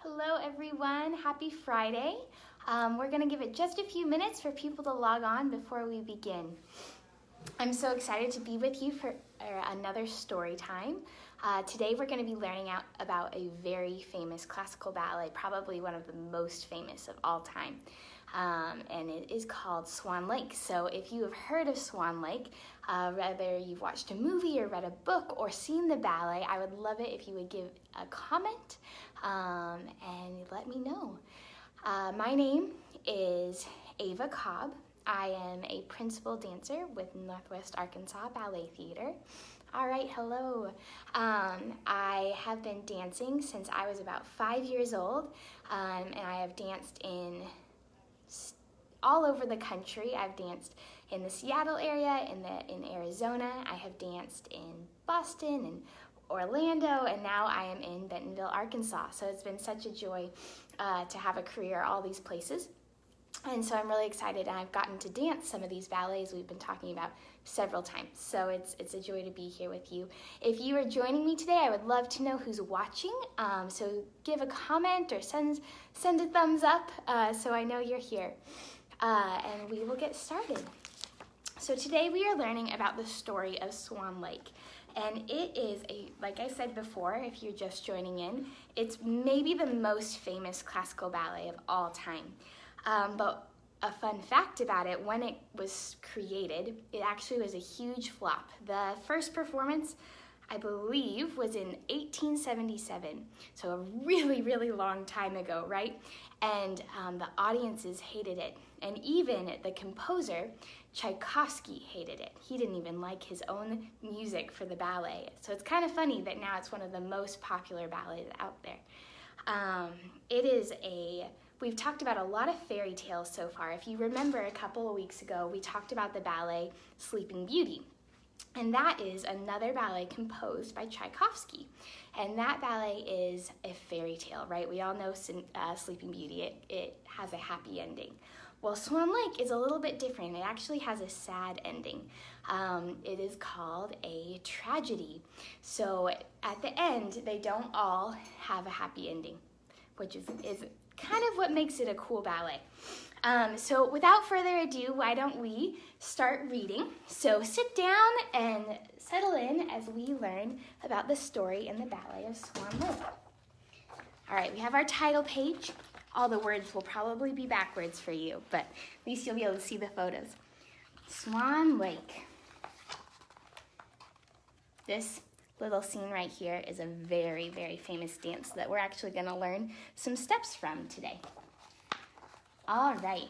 Hello everyone, happy Friday. We're going to give it just a few minutes for people to log on before we begin. I'm so excited to be with you for another story time. Today we're going to be learning about a very famous classical ballet, probably one of the most famous of all time. And it is called Swan Lake. So if you have heard of Swan Lake, whether you've watched a movie or read a book or seen the ballet, I would love it if you would give a comment and let me know. My name is Ava Cobb. I am a principal dancer with Northwest Arkansas Ballet Theater. All right, hello. I have been dancing since I was about 5 years old, and I have danced in all over the country. I've danced in the Seattle area, in Arizona. I have danced in Boston and Orlando, and now I am in Bentonville, Arkansas. So it's been such a joy to have a career all these places. And so I'm really excited, and I've gotten to dance some of these ballets we've been talking about several times. So it's a joy to be here with you. If you are joining me today, I would love to know who's watching. So give a comment or send a thumbs up so I know you're here. And we will get started. So today we are learning about the story of Swan Lake. And it is, like I said before, if you're just joining in, it's maybe the most famous classical ballet of all time. But a fun fact about it, when it was created, it actually was a huge flop. The first performance, I believe, was in 1877, so a really, really long time ago, right? And the audiences hated it. And even the composer, Tchaikovsky, hated it. He didn't even like his own music for the ballet. So it's kind of funny that now it's one of the most popular ballets out there. We've talked about a lot of fairy tales so far. If you remember a couple of weeks ago, we talked about the ballet Sleeping Beauty. And that is another ballet composed by Tchaikovsky. And that ballet is a fairy tale, right? We all know Sleeping Beauty. It has a happy ending. Well, Swan Lake is a little bit different. It actually has a sad ending. It is called a tragedy. So at the end, they don't all have a happy ending, which is kind of what makes it a cool ballet. So without further ado, why don't we start reading? So sit down and settle in as we learn about the story in the ballet of Swan Lake. All right, we have our title page. All the words will probably be backwards for you, but at least you'll be able to see the photos. Swan Lake. This little scene right here is a very, very famous dance that we're actually going to learn some steps from today. All right.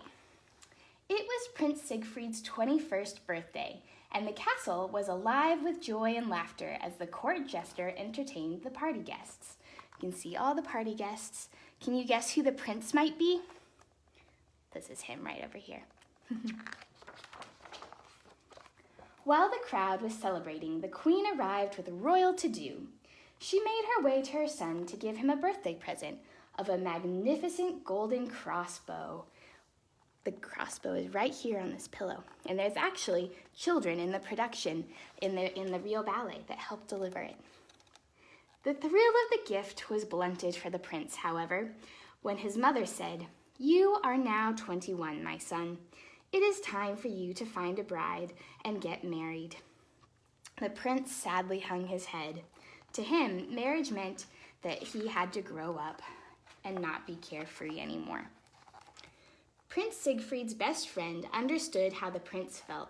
It was Prince Siegfried's 21st birthday, and the castle was alive with joy and laughter as the court jester entertained the party guests. You can see all the party guests. Can you guess who the prince might be? This is him right over here. While the crowd was celebrating, the queen arrived with royal to-do. She made her way to her son to give him a birthday present of a magnificent golden crossbow. The crossbow is right here on this pillow, and there's actually children in the production in the real ballet that helped deliver it. The thrill of the gift was blunted for the prince, however, when his mother said, "You are now 21, my son. It is time for you to find a bride and get married." The prince sadly hung his head. To him, marriage meant that he had to grow up and not be carefree anymore. Prince Siegfried's best friend understood how the prince felt.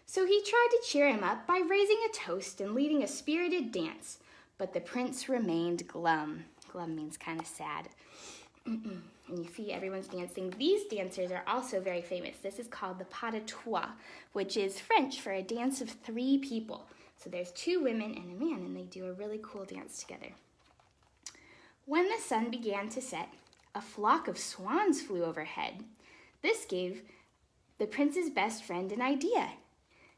So he tried to cheer him up by raising a toast and leading a spirited dance, but the prince remained glum. Glum means kind of sad. And you see everyone's dancing. These dancers are also very famous. This is called the pas de trois, which is French for a dance of 3 people. So there's 2 women and a man, and they do a really cool dance together. When the sun began to set, a flock of swans flew overhead. This gave the prince's best friend an idea.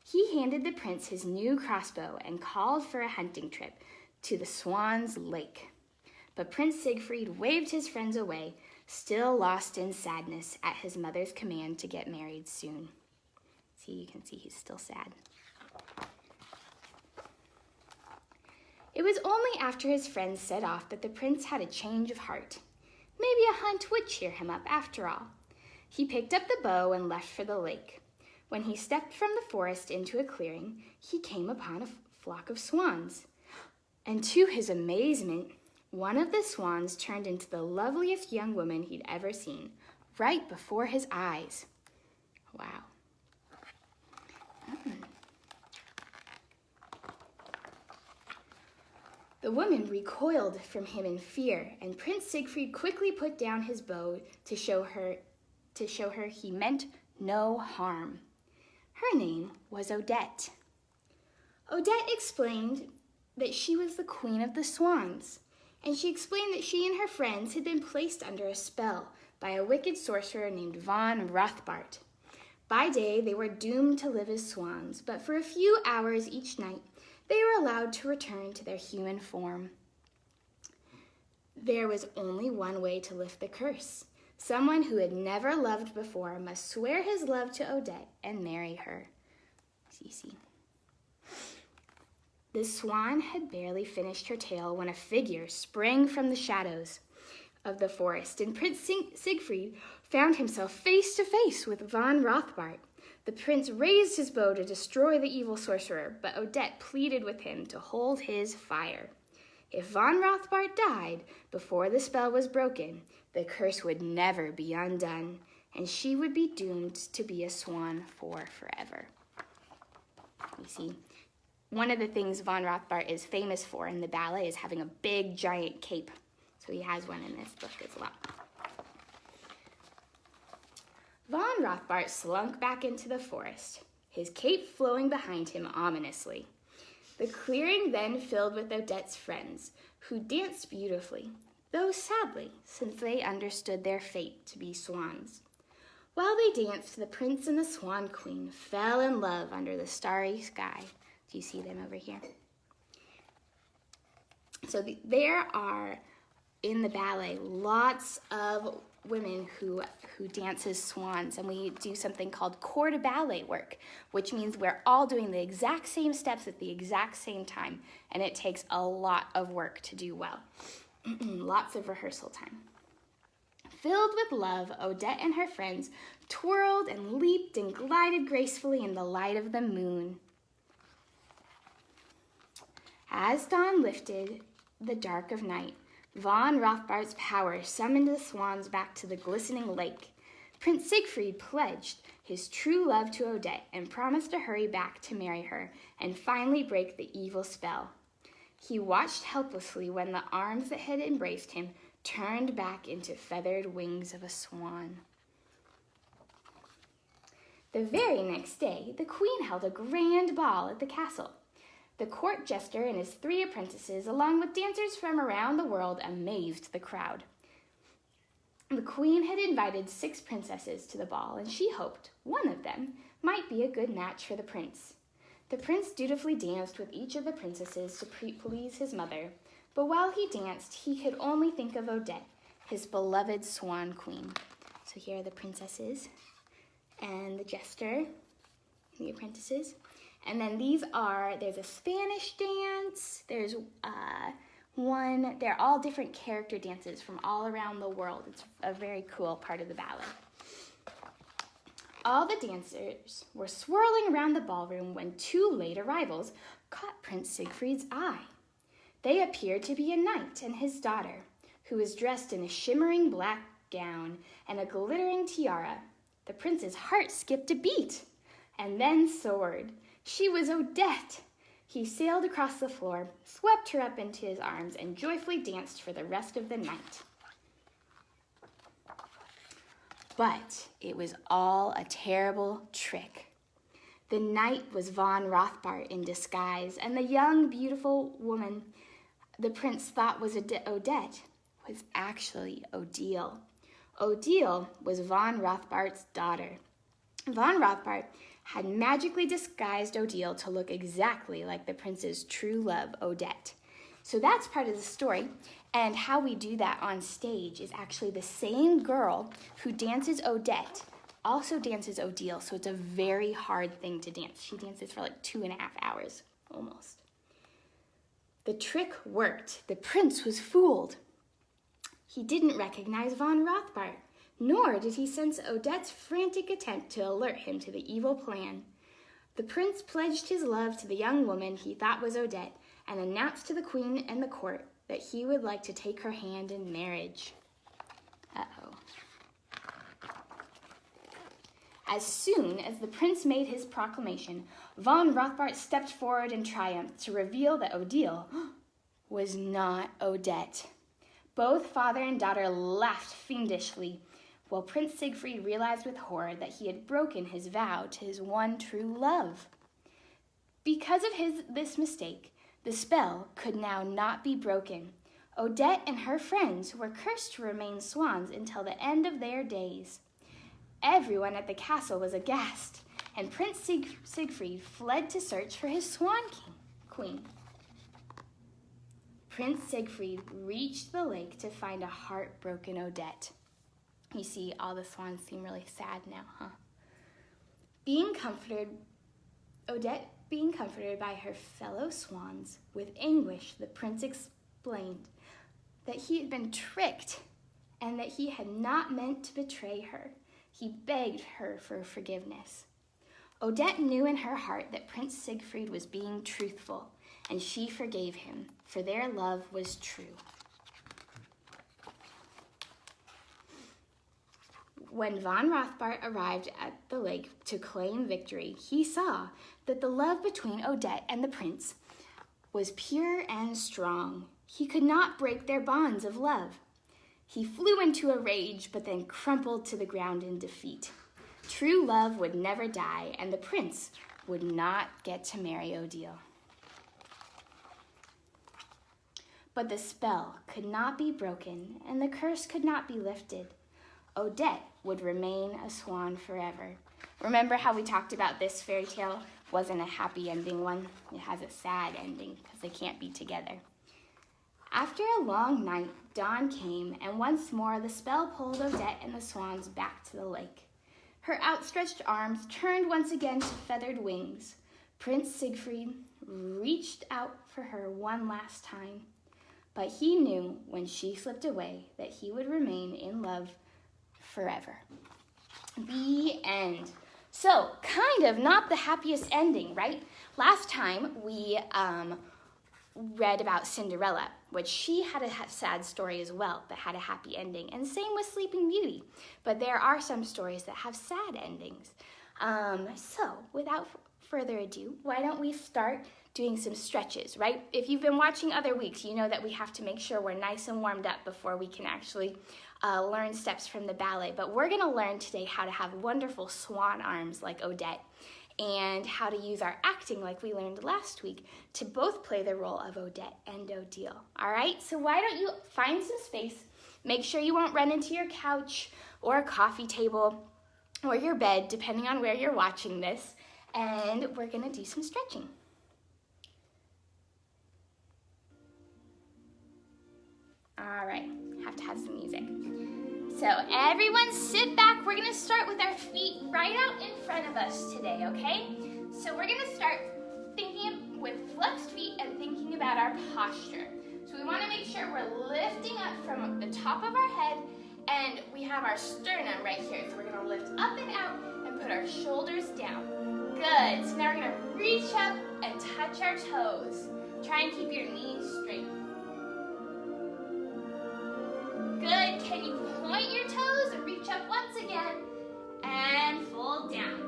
He handed the prince his new crossbow and called for a hunting trip to the Swan's Lake. But Prince Siegfried waved his friends away, still lost in sadness at his mother's command to get married soon. See, you can see he's still sad. It was only after his friends set off that the prince had a change of heart. Maybe a hunt would cheer him up after all. He picked up the bow and left for the lake. When he stepped from the forest into a clearing, he came upon a flock of swans. And to his amazement, one of the swans turned into the loveliest young woman he'd ever seen, right before his eyes. Wow. The woman recoiled from him in fear, and Prince Siegfried quickly put down his bow to show her he meant no harm. Her name was Odette. Odette explained that she was the queen of the swans, and she explained that she and her friends had been placed under a spell by a wicked sorcerer named von Rothbart. By day, they were doomed to live as swans, but for a few hours each night, they were allowed to return to their human form. There was only one way to lift the curse. Someone who had never loved before must swear his love to Odette and marry her. See. The swan had barely finished her tale when a figure sprang from the shadows of the forest, and Prince Siegfried found himself face to face with von Rothbart. The prince raised his bow to destroy the evil sorcerer, but Odette pleaded with him to hold his fire. If von Rothbart died before the spell was broken, the curse would never be undone, and she would be doomed to be a swan for forever. You see, one of the things von Rothbart is famous for in the ballet is having a big, giant cape. So he has one in this book as well. Von Rothbart slunk back into the forest, his cape flowing behind him ominously. The clearing then filled with Odette's friends, who danced beautifully, though sadly, since they understood their fate to be swans. While they danced, the prince and the swan queen fell in love under the starry sky. Do you see them over here? So there are, in the ballet, lots of women who dance as swans, and we do something called corps de ballet work, which means we're all doing the exact same steps at the exact same time, and it takes a lot of work to do well. Lots of rehearsal time. Filled with love, Odette and her friends twirled and leaped and glided gracefully in the light of the moon. As dawn lifted the dark of night, von Rothbart's power summoned the swans back to the glistening lake. Prince Siegfried pledged his true love to Odette and promised to hurry back to marry her and finally break the evil spell. He watched helplessly when the arms that had embraced him turned back into feathered wings of a swan. The very next day, the queen held a grand ball at the castle. The court jester and his 3 apprentices, along with dancers from around the world, amazed the crowd. The queen had invited 6 princesses to the ball, and she hoped one of them might be a good match for the prince. The prince dutifully danced with each of the princesses to please his mother, but while he danced, he could only think of Odette, his beloved swan queen. So here are the princesses and the jester, the apprentices. And then there's a Spanish dance, there's they're all different character dances from all around the world. It's a very cool part of the ballet. All the dancers were swirling around the ballroom when 2 late arrivals caught Prince Siegfried's eye. They appeared to be a knight and his daughter, who was dressed in a shimmering black gown and a glittering tiara. The prince's heart skipped a beat and then soared. She was Odette. He sailed across the floor, swept her up into his arms, and joyfully danced for the rest of the night. But it was all a terrible trick. The knight was von Rothbart in disguise, and the young, beautiful woman the prince thought was Odette was actually Odile. Odile was von Rothbart's daughter. Von Rothbart had magically disguised Odile to look exactly like the prince's true love, Odette. So that's part of the story, and how we do that on stage is actually the same girl who dances Odette also dances Odile, so it's a very hard thing to dance. She dances for like 2.5 hours, almost. The trick worked. The prince was fooled. He didn't recognize von Rothbart, nor did he sense Odette's frantic attempt to alert him to the evil plan. The prince pledged his love to the young woman he thought was Odette and announced to the queen and the court that he would like to take her hand in marriage. Uh-oh. As soon as the prince made his proclamation, von Rothbart stepped forward in triumph to reveal that Odile was not Odette. Both father and daughter laughed fiendishly, while Prince Siegfried realized with horror that he had broken his vow to his one true love. Because of this mistake, the spell could now not be broken. Odette and her friends were cursed to remain swans until the end of their days. Everyone at the castle was aghast, and Prince Siegfried fled to search for his swan queen. Prince Siegfried reached the lake to find a heartbroken Odette. You see, all the swans seem really sad now, huh? Odette being comforted by her fellow swans, with anguish, the prince explained that he had been tricked and that he had not meant to betray her. He begged her for forgiveness. Odette knew in her heart that Prince Siegfried was being truthful, and she forgave him, for their love was true. When von Rothbart arrived at the lake to claim victory, he saw that the love between Odette and the prince was pure and strong. He could not break their bonds of love. He flew into a rage, but then crumpled to the ground in defeat. True love would never die, and the prince would not get to marry Odile. But the spell could not be broken, and the curse could not be lifted. Odette would remain a swan forever. Remember how we talked about this fairy tale wasn't a happy ending one? It has a sad ending because they can't be together. After a long night, dawn came, and once more the spell pulled Odette and the swans back to the lake. Her outstretched arms turned once again to feathered wings. Prince Siegfried reached out for her one last time, but he knew when she slipped away that he would remain in love forever. The end. So, kind of not the happiest ending, right? Last time we read about Cinderella, which she had a sad story as well that had a happy ending, and same with Sleeping Beauty. But there are some stories that have sad endings. So, without further ado, why don't we start doing some stretches, right? If you've been watching other weeks, you know that we have to make sure we're nice and warmed up before we can actually learn steps from the ballet. But we're going to learn today how to have wonderful swan arms like Odette, and how to use our acting like we learned last week to both play the role of Odette and Odile. All right, so why don't you find some space, make sure you won't run into your couch or a coffee table or your bed, depending on where you're watching this, and we're gonna do some stretching. All right, have to have some music. So everyone sit back. We're gonna start with our feet right out in front of us today, okay? So we're gonna start thinking with flexed feet and thinking about our posture. So we wanna make sure we're lifting up from the top of our head, and we have our sternum right here. So we're gonna lift up and out and put our shoulders down. Good, so now we're gonna reach up and touch our toes. Try and keep your knees straight. Good, can you point your toes and reach up once again and fold down.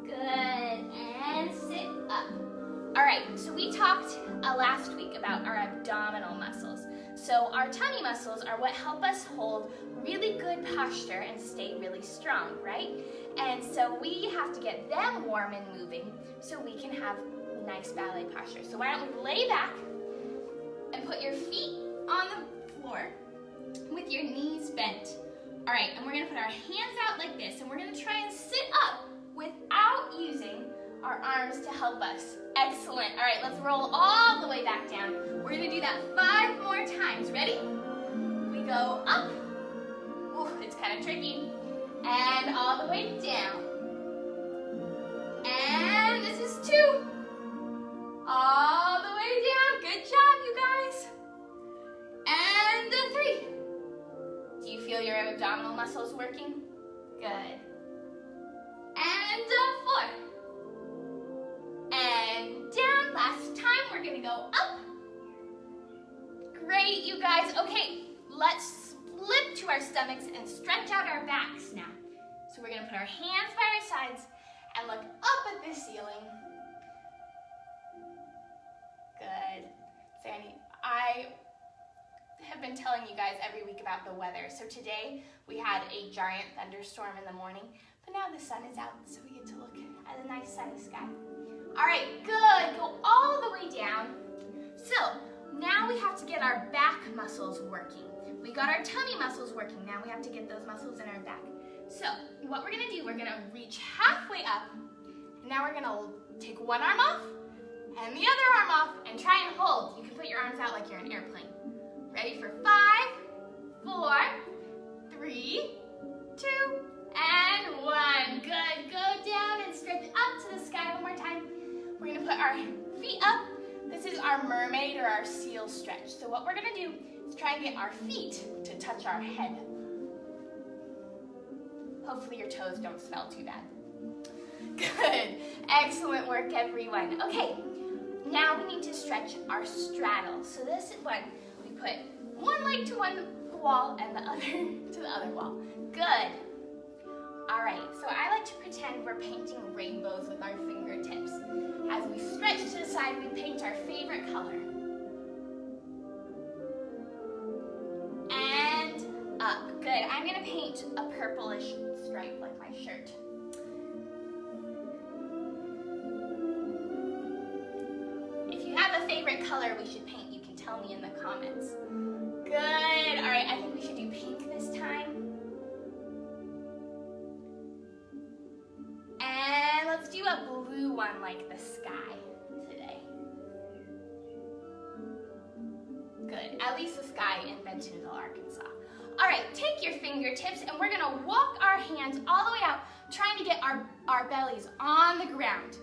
Good, and sit up. All right, so we talked last week about our abdominal muscles. So our tummy muscles are what help us hold really good posture and stay really strong, right? And so we have to get them warm and moving so we can have nice ballet posture. So why don't we lay back and put your feet on the floor with your knees bent. All right, and we're gonna put our hands out like this, and we're gonna try and sit up without using our arms to help us. Excellent. All right, let's roll all the way back down. We're gonna do that 5 more times. Ready? We go up. Ooh, it's kind of tricky. And all the way down. And this is 2. All abdominal muscles working? Good. And 4. And down. Last time, we're gonna go up. Great, you guys. Okay, let's flip to our stomachs and stretch out our backs now. So we're gonna put our hands by our sides and look up at the ceiling. Good. I have been telling you guys every week about the weather. So today we had a giant thunderstorm in the morning, but now the sun is out, so we get to look at a nice sunny sky. All right, good. Go all the way down. So now we have to get our back muscles working. We got our tummy muscles working. Now we have to get those muscles in our back. So what we're gonna do, we're gonna reach halfway up. And now we're gonna take one arm off and the other arm off and try and hold. You can put your arms out like you're an airplane. Ready for 5, 4, 3, 2, and 1. Good. Go down and stretch up to the sky one more time. We're gonna put our feet up. This is our mermaid or our seal stretch. So what we're gonna do is try and get our feet to touch our head. Hopefully your toes don't smell too bad. Good. Excellent work, everyone. Okay, now we need to stretch our straddle. So this is when we put one leg to one wall and the other to the other wall. Good. All right, so I like to pretend we're painting rainbows with our fingertips. As we stretch to the side, we paint our favorite color. And up. Good. I'm gonna paint a purplish stripe like my shirt. If you have a favorite color we should paint, you can tell me in the comments. Good. All right, I think we should do pink this time. And let's do a blue one like the sky today. Good. At least the sky in Bentonville, Arkansas. All right, take your fingertips and we're gonna walk our hands all the way out, trying to get our bellies on the ground.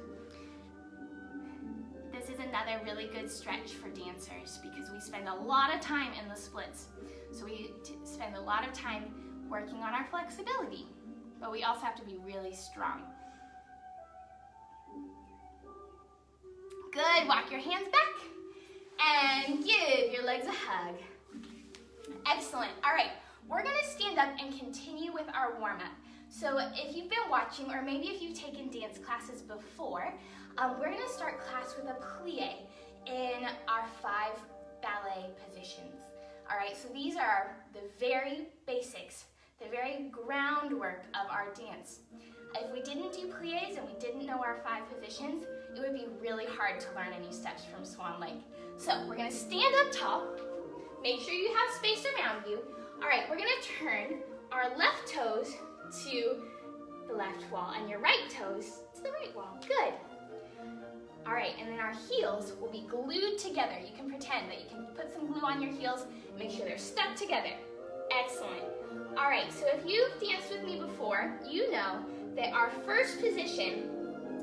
This is another really good stretch for dancers because we spend a lot of time in the splits. So we spend a lot of time working on our flexibility, but we also have to be really strong. Good, walk your hands back and give your legs a hug. Excellent. All right, we're gonna stand up and continue with our warm-up. So if you've been watching, or maybe if you've taken dance classes before, we're gonna start class with a plie in our 5 ballet positions. All right, so these are the very basics, the very groundwork of our dance. If we didn't do plies and we didn't know our 5 positions, it would be really hard to learn any steps from Swan Lake. So we're gonna stand up tall. Make sure you have space around you. All right, we're gonna turn our left toes to the left wall and your right toes to the right wall. Good. All right, and then our heels will be glued together. You can pretend that you can put some glue on your heels and make sure they're stuck together. Excellent. All right, so if you've danced with me before, you know that our first position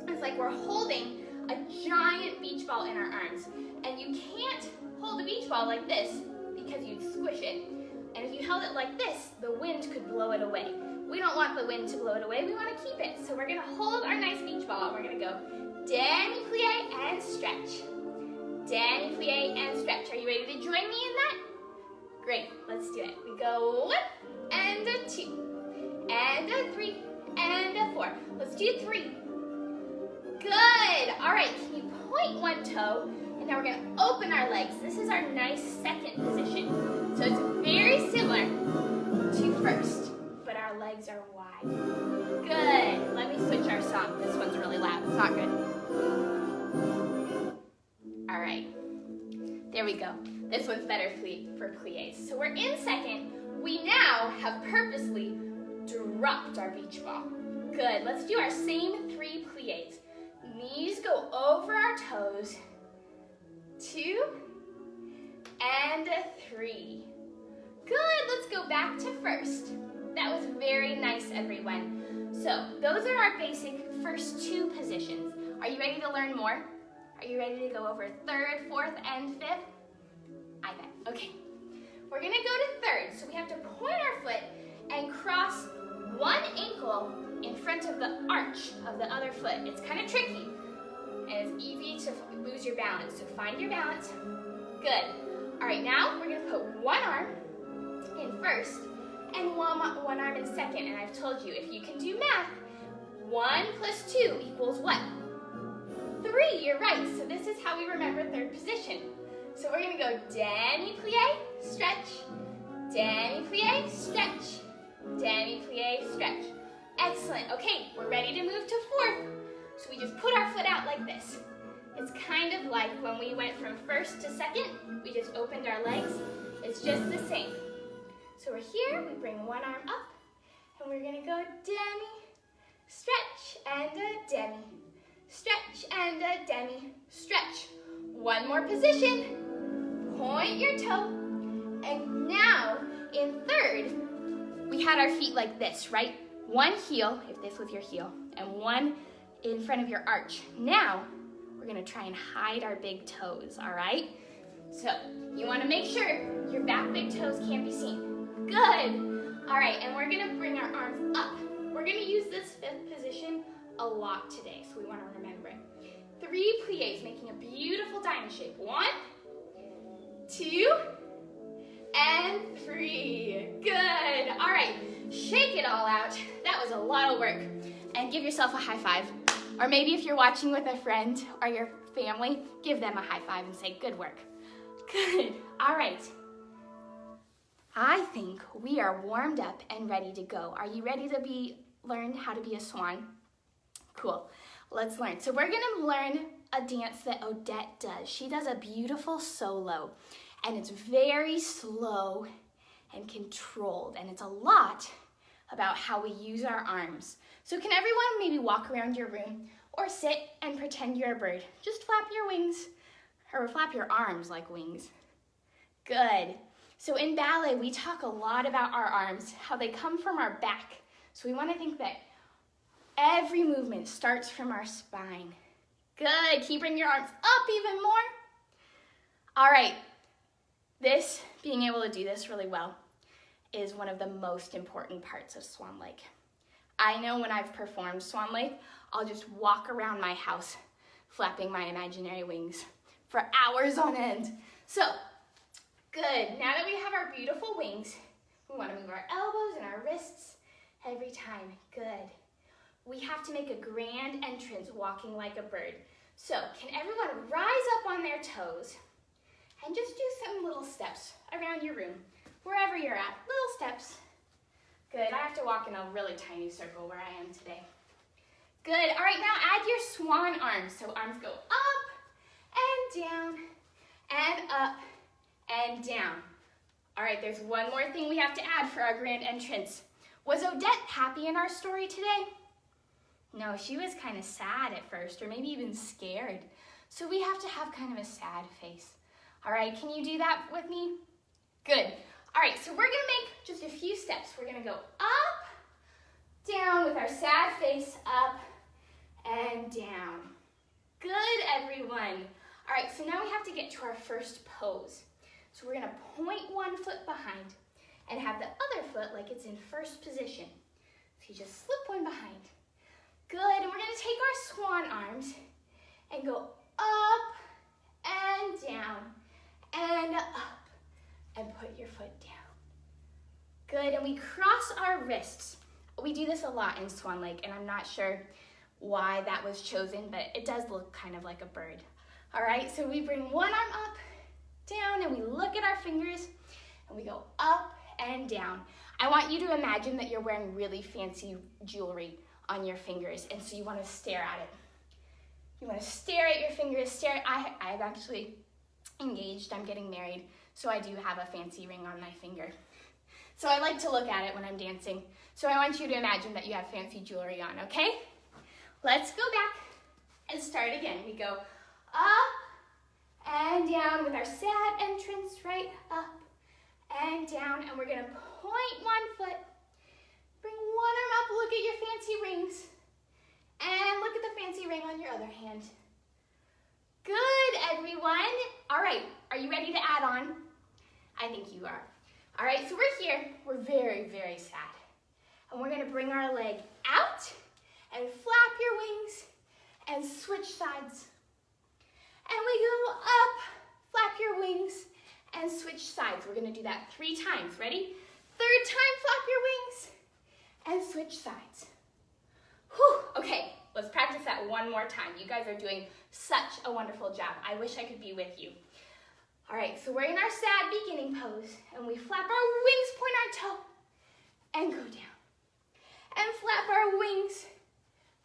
is like we're holding a giant beach ball in our arms. And you can't hold a beach ball like this because you'd squish it. And if you held it like this, the wind could blow it away. We don't want the wind to blow it away, we want to keep it. So we're gonna hold our nice beach ball and we're gonna go demi-plie and stretch. Demi-plie and stretch. Are you ready to join me in that? Great, let's do it. We go 1 and a 2 and a 3 and a 4. Let's do 3. Good. All right, can you point one toe? And now we're gonna open our legs. This is our nice second position. So it's very similar to first, but our legs are wide. Good. Let me switch our song. This one's really loud. It's not good. All right. There we go. This one's better for plies. So we're in second. We now have purposely dropped our beach ball. Good. Let's do our same 3 plies. Knees go over our toes. 2 and a 3. Good. Let's go back to first. That was very nice, everyone. So those are our basic first 2 positions. Are you ready to learn more? Are you ready to go over 3rd, 4th, and 5th? I bet. Okay. We're gonna go to 3rd. So we have to point our foot and cross one ankle in front of the arch of the other foot. It's kind of tricky, and it's easy to lose your balance. So find your balance. Good. All right, now we're gonna put one arm in first and one arm in second. And I've told you, if you can do math, 1 + 2 equals what? 3, you're right. So this is how we remember third position. So we're gonna go demi-plie, stretch, demi-plie, stretch, demi-plie, stretch. Excellent. Okay, we're ready to move to fourth. So we just put our foot out like this. It's kind of like when we went from first to second, we just opened our legs. It's just the same. So we're here, we bring one arm up, and we're gonna go demi, stretch, and a demi, stretch, and a demi, stretch. One more position, point your toe, and now in third, we had our feet like this, right? One heel, if this was your heel, and one in front of your arch. Now, we're gonna try and hide our big toes, all right? So, you wanna make sure your back big toes can't be seen. Good. All right, and we're gonna bring our arms up. We're gonna use this fifth position a lot today, so we wanna remember it. 3 plies, making a beautiful diamond shape. 1, 2, and 3. Good. All right, shake it all out. That was a lot of work. And give yourself a high five. Or maybe if you're watching with a friend or your family, give them a high five and say, good work. Good. All right. I think we are warmed up and ready to go. Are you ready to learn how to be a swan? Cool. Let's learn. So we're gonna learn a dance that Odette does. She does a beautiful solo, and it's very slow and controlled, and it's a lot about how we use our arms. So can everyone maybe walk around your room or sit and pretend you're a bird? Just flap your wings, or flap your arms like wings. Good. So in ballet, we talk a lot about our arms, how they come from our back. So we want to think that every movement starts from our spine. Good. Keep bringing your arms up even more. All right. Being able to do this really well is one of the most important parts of Swan Lake. I know when I've performed Swan Lake, I'll just walk around my house flapping my imaginary wings for hours on end. So, good. Now that we have our beautiful wings, we want to move our elbows and our wrists every time. Good. We have to make a grand entrance walking like a bird. So, can everyone rise up on their toes and just do some little steps around your room, wherever you're at, little steps. Good, I have to walk in a really tiny circle where I am today. Good, all right, now add your swan arms. So arms go up and down and up and down. All right, there's one more thing we have to add for our grand entrance. Was Odette happy in our story today? No, she was kind of sad at first, or maybe even scared. So we have to have kind of a sad face. All right, can you do that with me? Good. All right, so we're gonna make just a few steps. We're gonna go up, down with our sad face, up and down. Good, everyone. All right, so now we have to get to our first pose. So we're gonna point one foot behind and have the other foot like it's in first position. So you just slip one behind. Good, and we're gonna take our swan arms and go up and down and up and put your foot down. Good, and we cross our wrists. We do this a lot in Swan Lake, and I'm not sure why that was chosen, but it does look kind of like a bird. All right, so we bring one arm up, down, and we look at our fingers, and we go up and down. I want you to imagine that you're wearing really fancy jewelry on your fingers, and so you want to stare at it. You want to stare at your fingers, I'm actually engaged, I'm getting married, so I do have a fancy ring on my finger. So I like to look at it when I'm dancing. So I want you to imagine that you have fancy jewelry on, okay? Let's go back and start again. We go up and down with our sad entrance, right? Up and down, and we're gonna point one foot, bring one arm up, look at your fancy rings, and look at the fancy ring on your other hand. Good, everyone. All right, are you ready to add on? I think you are. All right, so we're here. We're very, very sad. And we're gonna bring our leg out and flap your wings and switch sides. And we go up, flap your wings, and switch sides. We're gonna do that 3 times. Ready? 3rd time, flap your wings, and switch sides. Whew, okay, let's practice that one more time. You guys are doing such a wonderful job. I wish I could be with you. All right, so we're in our sad beginning pose, and we flap our wings, point our toe, and go down. And flap our wings,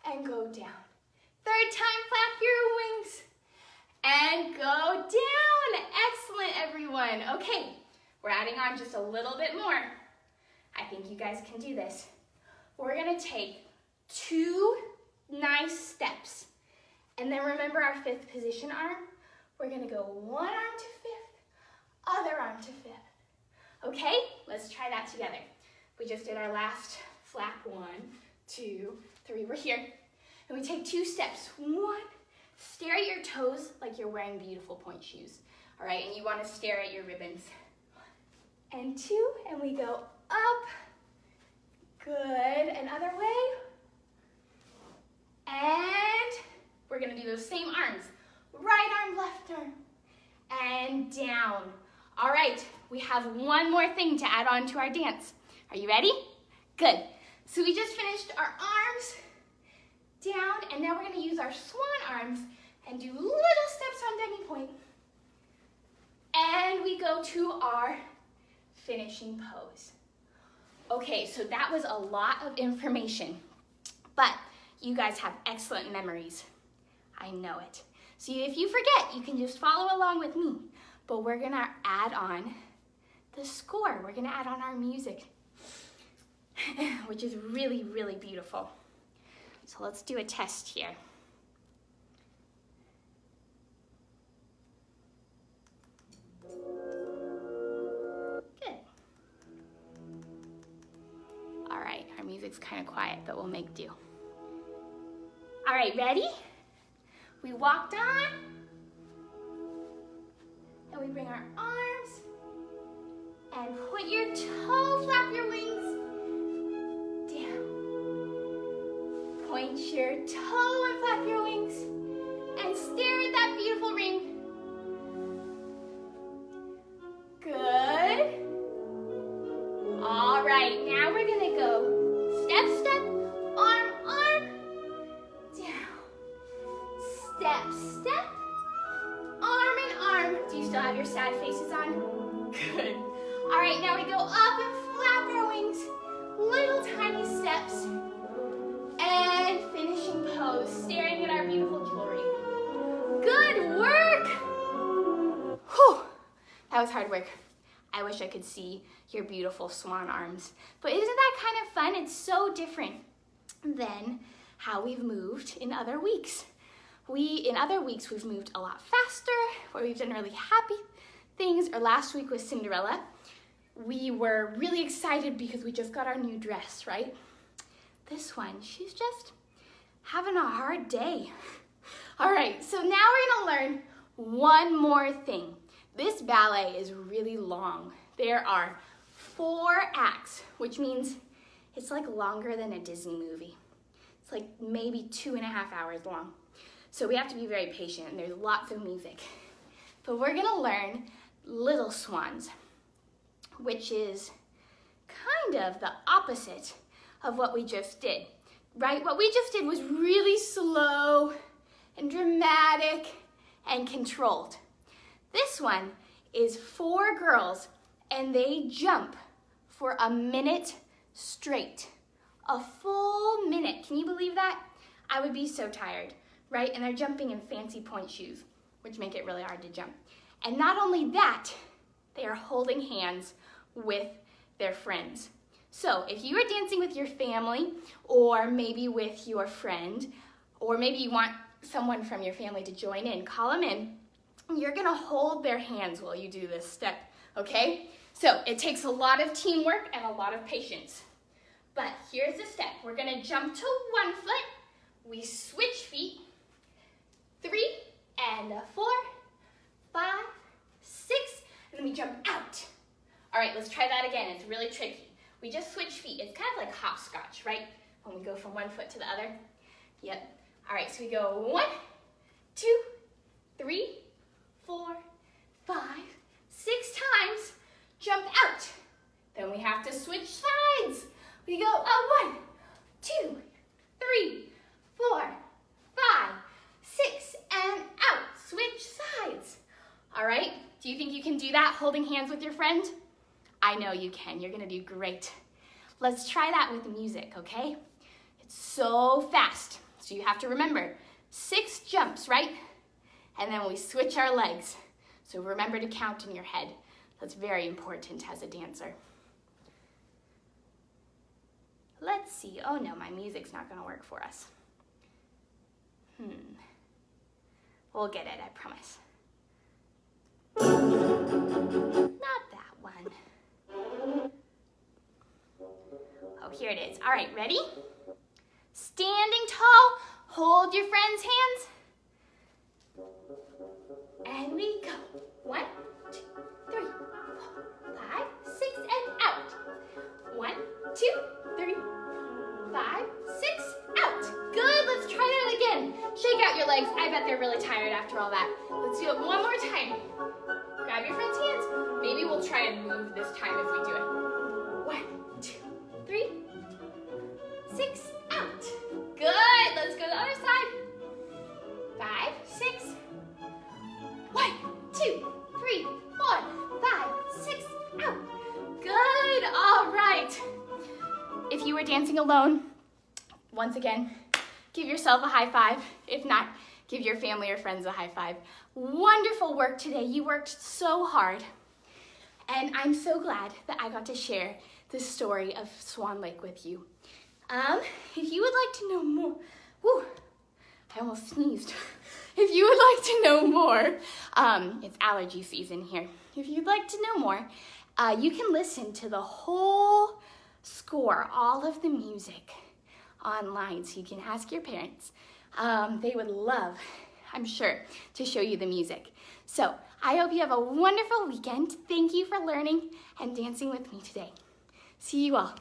and go down. 3rd time, flap your wings, and go down. Excellent, everyone. Okay, we're adding on just a little bit more. I think you guys can do this. We're gonna take 2 nice steps. And then remember our 5th position arm? We're gonna go 1 arm to 5th, other arm to 5th. Okay, let's try that together. We just did our last flap. 1, 2, 3, we're here. And we take 2 steps. 1, stare at your toes like you're wearing beautiful point shoes. All right, and you wanna stare at your ribbons. And 2, and we go up. Good, and other way. And we're gonna do those same arms. Right arm, left arm, and down. All right, we have one more thing to add on to our dance. Are you ready? Good. So we just finished our arms down, and now we're gonna use our swan arms and do little steps on demi-pointe. And we go to our finishing pose. Okay, so that was a lot of information, but you guys have excellent memories. I know it. So if you forget, you can just follow along with me, but we're gonna add on the score. We're gonna add on our music, which is really, really beautiful. So let's do a test here. All right, our music's kind of quiet, but we'll make do. All right, ready? We walked on, and we bring our arms, and point your toe, flap your wings, down. Point your toe and flap your wings, and stare at that beautiful ring. Good. All right, now we're gonna go step, step, arm, arm, down. Step, step, arm and arm. Do you still have your sad faces on? Good. All right, now we go up and flap our wings. Little tiny steps. And finishing pose, staring at our beautiful jewelry. Good work. Whew, that was hard work. I wish I could see your beautiful swan arms. But isn't that kind of fun? It's so different than how we've moved in other weeks. In other weeks, we've moved a lot faster, or we've done really happy things, or last week was Cinderella. We were really excited because we just got our new dress, right? This one, she's just having a hard day. All right, so now we're gonna learn one more thing. This ballet is really long. There are 4 acts, which means it's like longer than a Disney movie. It's like maybe 2.5 hours long. So we have to be very patient, and there's lots of music. But we're gonna learn Little Swans, which is kind of the opposite of what we just did, right? What we just did was really slow and dramatic and controlled. This one is 4 girls, and they jump for a minute straight. A full minute. Can you believe that? I would be so tired, right? And they're jumping in fancy point shoes, which make it really hard to jump. And not only that, they are holding hands with their friends. So if you are dancing with your family, or maybe with your friend, or maybe you want someone from your family to join in, call them in. You're gonna hold their hands while you do this step, okay? So it takes a lot of teamwork and a lot of patience. But here's the step. We're gonna jump to 1 foot. We switch feet. 3 and 4, 5, 6, and then we jump out. All right, let's try that again. It's really tricky. We just switch feet. It's kind of like hopscotch, right? When we go from one foot to the other. Yep. All right, so we go 1, 2, 3, 4, 5, 6 times. Jump out. Then we have to switch sides. We go 1, 2, 3, 4, 5, 6, and out. Switch sides. All right, do you think you can do that holding hands with your friend? I know you can. You're gonna do great. Let's try that with music, okay? It's so fast. So you have to remember 6 jumps, right? And then we switch our legs. So remember to count in your head. That's very important as a dancer. Let's see. Oh no, my music's not gonna work for us. We'll get it, I promise. Not that one. Oh, here it is. All right, ready? Standing tall, hold your friend's hands. And we go. 1, 2, 3, 4, 5, 6, and out. 1, 2, 3, 5, 6, out. Good, let's try that again. Shake out your legs. I bet they're really tired after all that. Let's do it one more time. Grab your friend's hands. Maybe we'll try and move this time as we do it. 1, 2, 3, 6, out. Good, let's go to the other side. 5, 6. 1, 2, 3, 4, 5, 6, out. Good, all right. If you were dancing alone, once again, give yourself a high five. If not, give your family or friends a high five. Wonderful work today. You worked so hard. And I'm so glad that I got to share the story of Swan Lake with you. If you would like to know more, I almost sneezed. If you would like to know more, it's allergy season here. If you'd like to know more, you can listen to the whole score, all of the music online, so you can ask your parents. They would love, I'm sure, to show you the music. So I hope you have a wonderful weekend. Thank you for learning and dancing with me today. See you all.